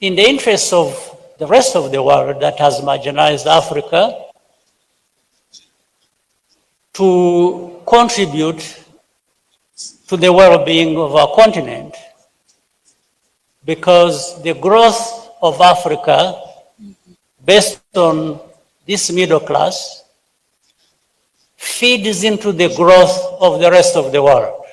in the interests of the rest of the world that has marginalized Africa, to contribute to the well-being of our continent, because the growth of Africa, based on this middle class, feeds into the growth of the rest of the world.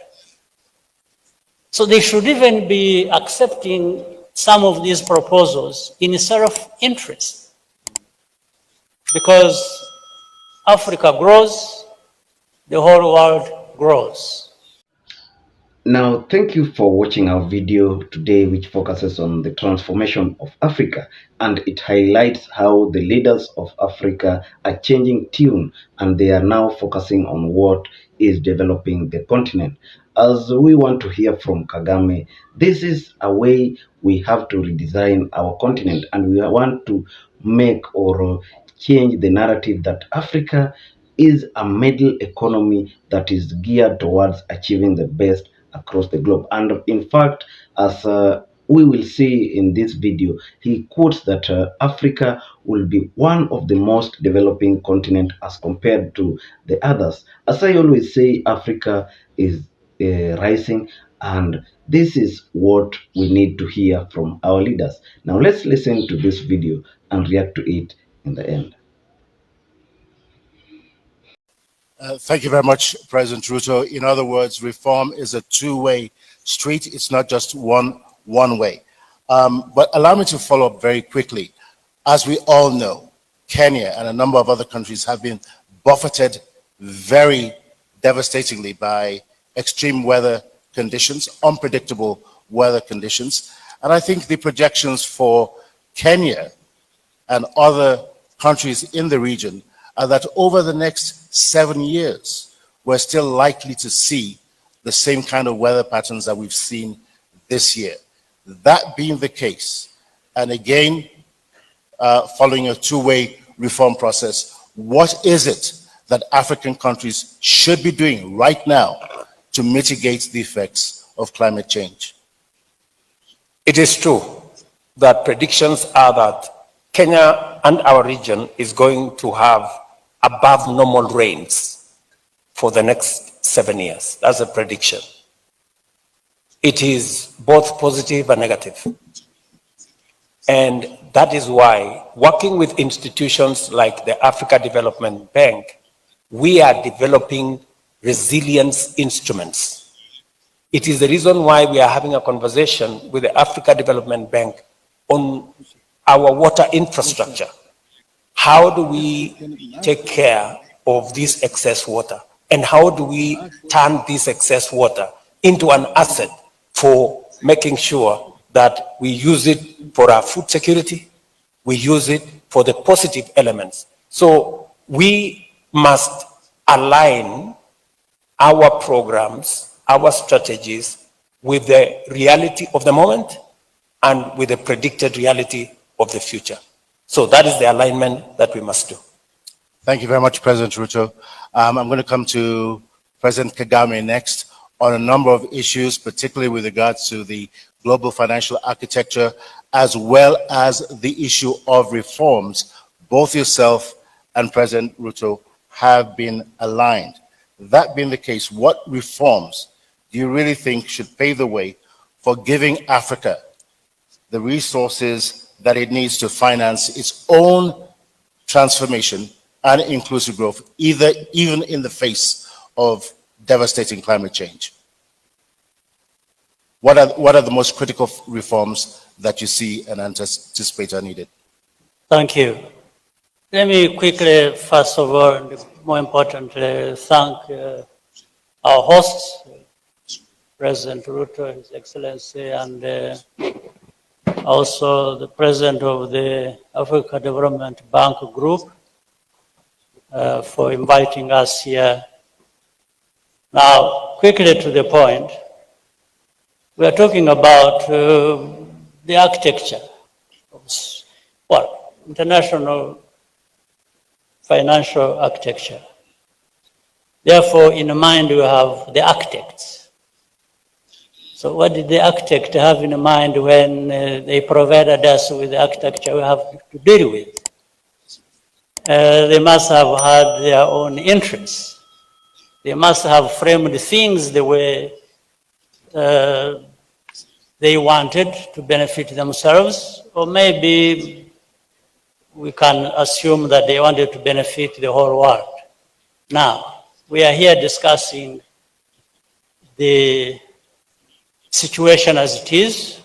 So they should even be accepting some of these proposals in self-interest, because Africa grows, the whole world grows. Now, thank you for watching our video today, which focuses on the transformation of Africa, and it highlights how the leaders of Africa are changing tune and they are now focusing on what is developing the continent. As we want to hear from Kagame, this is a way we have to redesign our continent, and we want to make or change the narrative that Africa is a middle economy that is geared towards achieving the best across the globe. And in fact, as we will see in this video, he quotes that Africa will be one of the most developing continent as compared to the others. As I always say, Africa is rising, and this is what we need to hear from our leaders. Now let's listen to this video and react to it in the end. Thank you very much, President Ruto. In other words, reform is a two-way street. It's not just one way. But allow me to follow up very quickly. As we all know, Kenya and a number of other countries have been buffeted very devastatingly by extreme weather conditions, unpredictable weather conditions. And I think the projections for Kenya and other countries in the region are that over the next 7 years, we're still likely to see the same kind of weather patterns that we've seen this year. That being the case, and again, following a two-way reform process, what is it that African countries should be doing right now to mitigate the effects of climate change? It is true that predictions are that Kenya and our region is going to have above normal rains for the next 7 years. That's a prediction. It is both positive and negative. And that is why, working with institutions like the Africa Development Bank, we are developing resilience instruments. It is the reason why we are having a conversation with the Africa Development Bank on our water infrastructure. How do we take care of this excess water? And how do we turn this excess water into an asset for making sure that we use it for our food security, we use it for the positive elements? So we must align our programs, our strategies with the reality of the moment and with the predicted reality of the future. So that is the alignment that we must do. Thank you very much, President Ruto. I'm going to come to President Kagame next on a number of issues, particularly with regards to the global financial architecture, as well as the issue of reforms. Both yourself and President Ruto have been aligned. That being the case, what reforms do you really think should pave the way for giving Africa the resources that it needs to finance its own transformation and inclusive growth, even in the face of devastating climate change? What are the most critical reforms that you see and anticipate are needed? Thank you. Let me quickly, first of all, and more importantly, thank our hosts, President Ruto, His Excellency, and also the President of the Africa Development Bank Group for inviting us here. Now, quickly to the point, we are talking about the architecture of, well, international financial architecture. Therefore, in mind, we have the architects. So what did the architect have in mind when they provided us with the architecture we have to deal with? They must have had their own interests. They must have framed things the way they wanted to benefit themselves, or maybe we can assume that they wanted to benefit the whole world. Now, we are here discussing the situation as it is,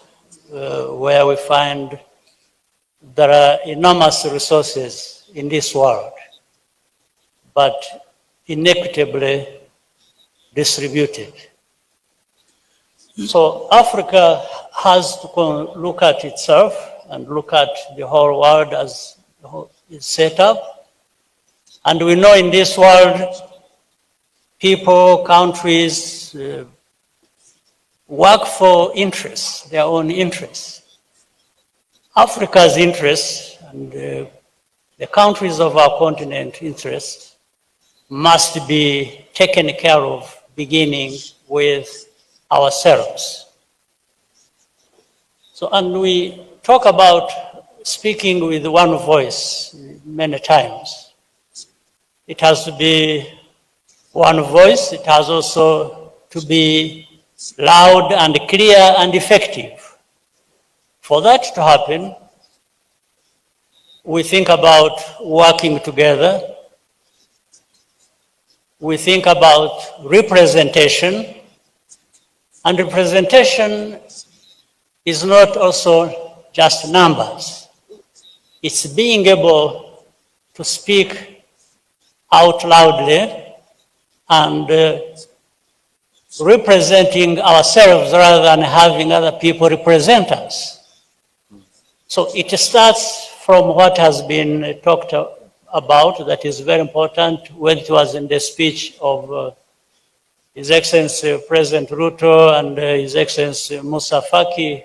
where we find there are enormous resources in this world, but inequitably distributed. So Africa has to look at itself and look at the whole world as it's set up. And we know in this world, people, countries, work for interests, their own interests. Africa's interests and the countries of our continent interests must be taken care of, beginning with ourselves. So, and we talk about speaking with one voice many times. It has to be one voice. It has also to be loud and clear and effective. For that to happen, we think about working together. We think about representation. And representation is not also just numbers. It's being able to speak out loudly and representing ourselves rather than having other people represent us. So it starts from what has been talked about, that is very important, when it was in the speech of His Excellency President Ruto and His Excellency Musa Faki.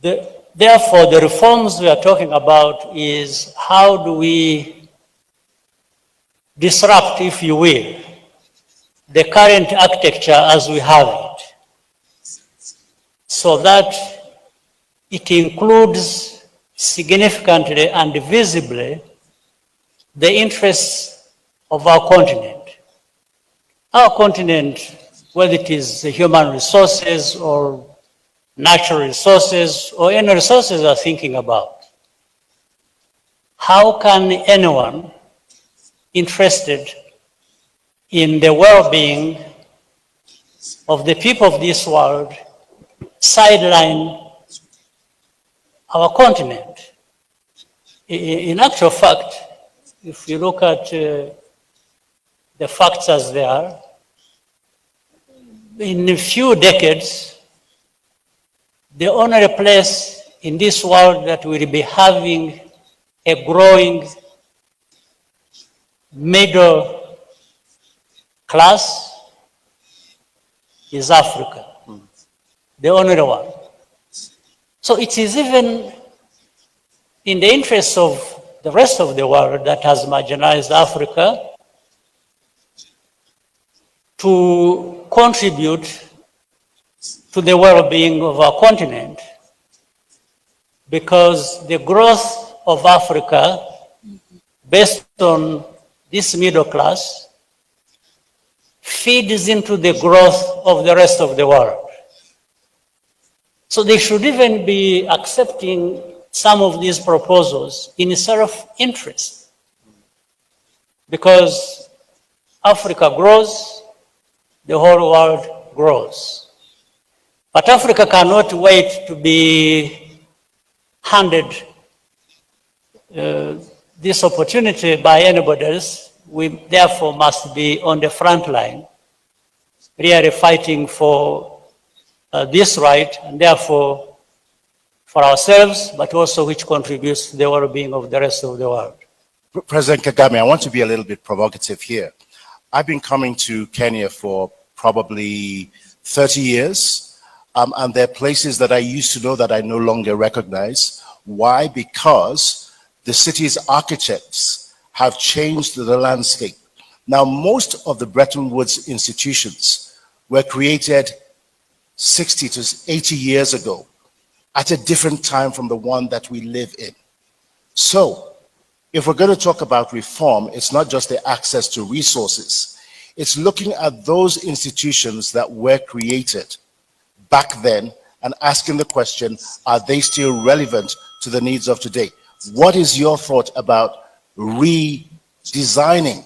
Therefore, the reforms we are talking about is how do we disrupt, if you will, the current architecture as we have it, so that it includes significantly and visibly the interests of our continent. Our continent, whether it is human resources or natural resources or any resources we're thinking about, how can anyone interested in the well-being of the people of this world sideline our continent? In actual fact, if you look at the facts as they are, in a few decades, the only place in this world that will be having a growing middle class is Africa, the only one. So it is even in the interests of the rest of the world that has marginalized Africa to contribute to the well-being of our continent, because the growth of Africa based on this middle class feeds into the growth of the rest of the world. So they should even be accepting some of these proposals in self-interest, because Africa grows, the whole world grows. But Africa cannot wait to be handed this opportunity by anybody else. We therefore must be on the front line, really fighting for this right, and therefore for ourselves, but also which contributes to the well-being of the rest of the world. President Kagame, I want to be a little bit provocative here. I've been coming to Kenya for probably 30 years, and there are places that I used to know that I no longer recognize. Why? Because the city's architects have changed the landscape. Now, most of the Bretton Woods institutions were created 60 to 80 years ago at a different time from the one that we live in. So, if we're going to talk about reform, it's not just the access to resources. It's looking at those institutions that were created back then and asking the question, are they still relevant to the needs of today? What is your thought about redesigning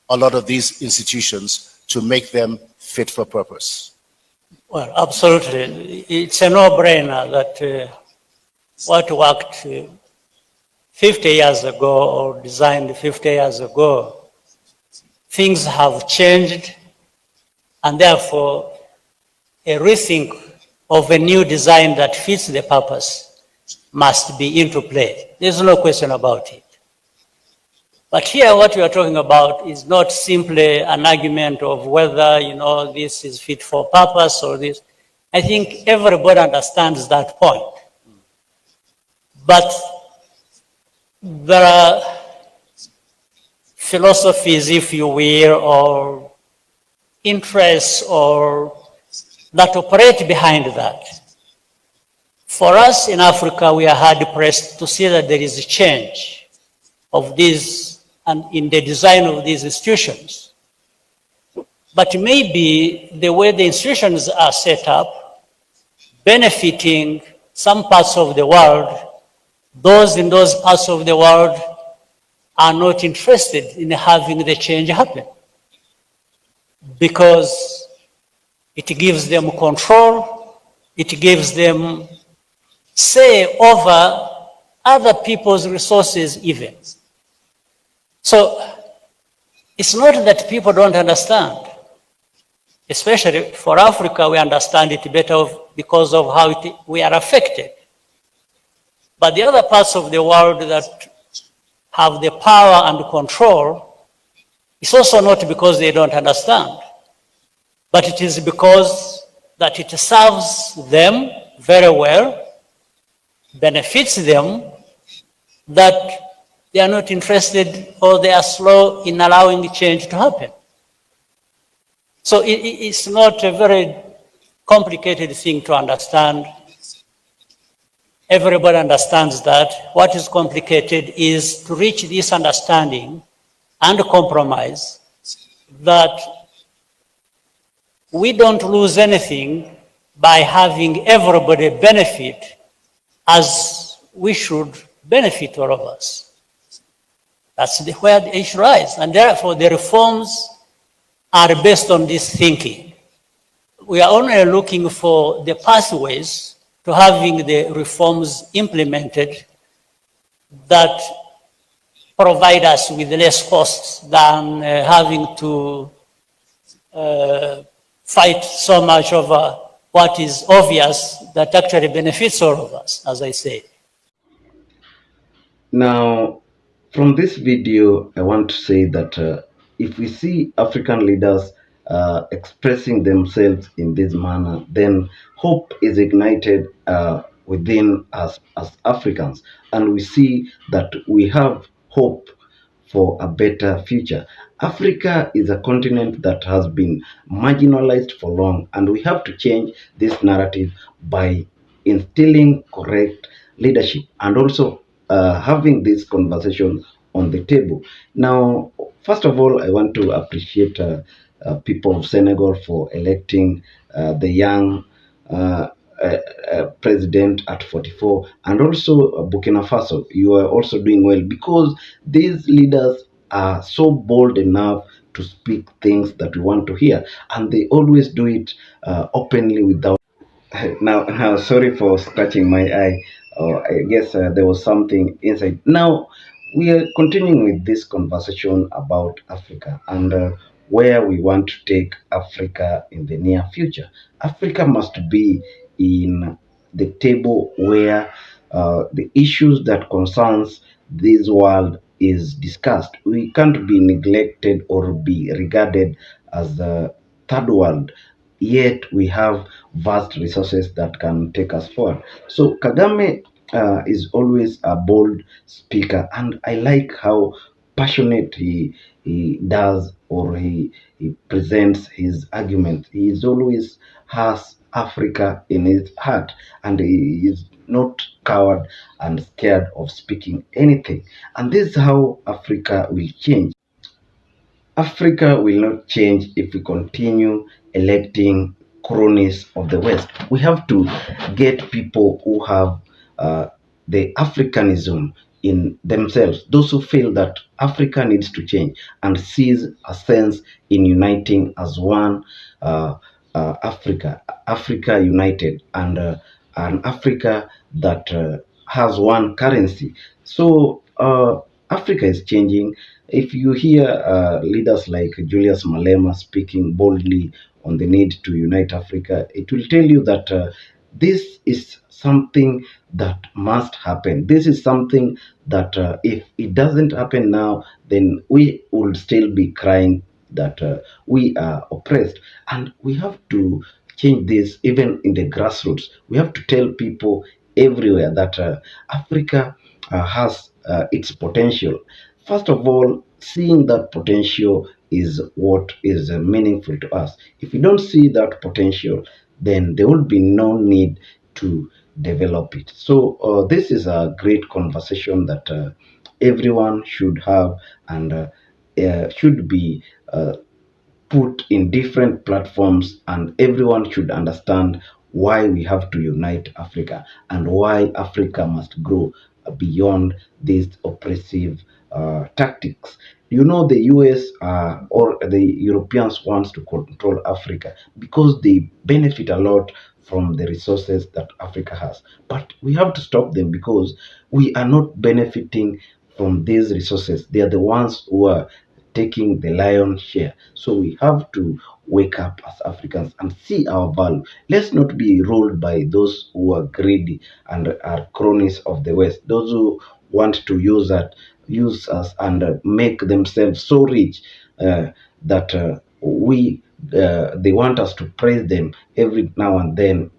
a lot of these institutions to make them fit for purpose? Well, absolutely. It's a no-brainer that what worked 50 years ago or designed 50 years ago, things have changed, and therefore a rethink of a new design that fits the purpose must be into play. There's no question about it. But here what we are talking about is not simply an argument of whether, this is fit for purpose or this. I think everybody understands that point. But there are philosophies, if you will, or interests or that operate behind that. For us in Africa, we are hard pressed to see that there is a change of these and in the design of these institutions. But maybe the way the institutions are set up, benefiting some parts of the world, those in those parts of the world are not interested in having the change happen because it gives them control, it gives them say over other people's resources even. So it's not that people don't understand. Especially for Africa, we understand it better because of how we are affected. But the other parts of the world that have the power and control, it's also not because they don't understand, but it is because that it serves them very well, benefits them, that they are not interested or they are slow in allowing the change to happen. So it's not a very complicated thing to understand. Everybody understands that. What is complicated is to reach this understanding and compromise that we don't lose anything by having everybody benefit as we should benefit all of us. That's where the issue lies. And therefore, the reforms are based on this thinking. We are only looking for the pathways to having the reforms implemented that provide us with less costs than having to fight so much over what is obvious that actually benefits all of us, as I say. Now, from this video, I want to say that if we see African leaders expressing themselves in this manner, then hope is ignited within us as Africans, and we see that we have hope for a better future. Africa is a continent that has been marginalized for long, and we have to change this narrative by instilling correct leadership and also having this conversation on the table. Now, first of all, I want to appreciate people of Senegal for electing the young president at 44, and also Burkina Faso. You are also doing well because these leaders are so bold enough to speak things that we want to hear, and they always do it openly without. Now, sorry for scratching my eye. I guess there was something inside. Now, we are continuing with this conversation about Africa and where we want to take Africa in the near future. Africa must be in the table where the issues that concerns this world is discussed. We can't be neglected or be regarded as the third world, yet we have vast resources that can take us forward. So Kagame is always a bold speaker, and I like how passionate he does, or he presents his argument, he is always has Africa in his heart, and he is not coward and scared of speaking anything. And this is how Africa will change. Africa will not change if we continue electing cronies of the West. We have to get people who have uh, the Africanism in themselves, those who feel that Africa needs to change and sees a sense in uniting as one Africa, Africa united, and an Africa that has one currency. So Africa is changing. If you hear leaders like Julius Malema speaking boldly on the need to unite Africa, it will tell you that this is something that must happen. This is something that if it doesn't happen now, then we will still be crying that we are oppressed. And we have to change this even in the grassroots. We have to tell people everywhere that Africa has its potential. First of all, seeing that potential is what is meaningful to us. If we don't see that potential, then there will be no need to develop it. So, this is a great conversation that everyone should have, and should be put in different platforms, and everyone should understand why we have to unite Africa and why Africa must grow beyond these oppressive tactics. You know, the US or the Europeans wants to control Africa because they benefit a lot from the resources that Africa has. But we have to stop them because we are not benefiting from these resources. They are the ones who are taking the lion's share. So we have to wake up as Africans and see our value. Let's not be ruled by those who are greedy and are cronies of the West, those who want to use us and make themselves so rich that we they want us to praise them every now and then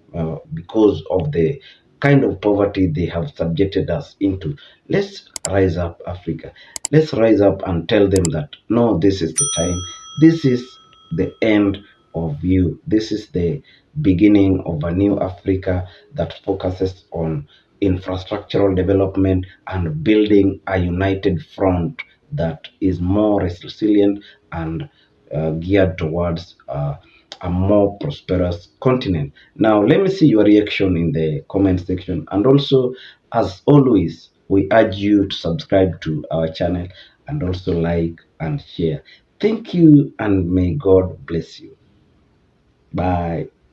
because of the kind of poverty they have subjected us into. Let's rise up, Africa. Let's rise up and tell them that no, this is the time. This is the end of you. This is the beginning of a new Africa that focuses on infrastructural development and building a united front that is more resilient and geared towards a more prosperous continent. Now, let me see your reaction in the comment section. And also, as always, we urge you to subscribe to our channel and also like and share. Thank you, and may God bless you. Bye.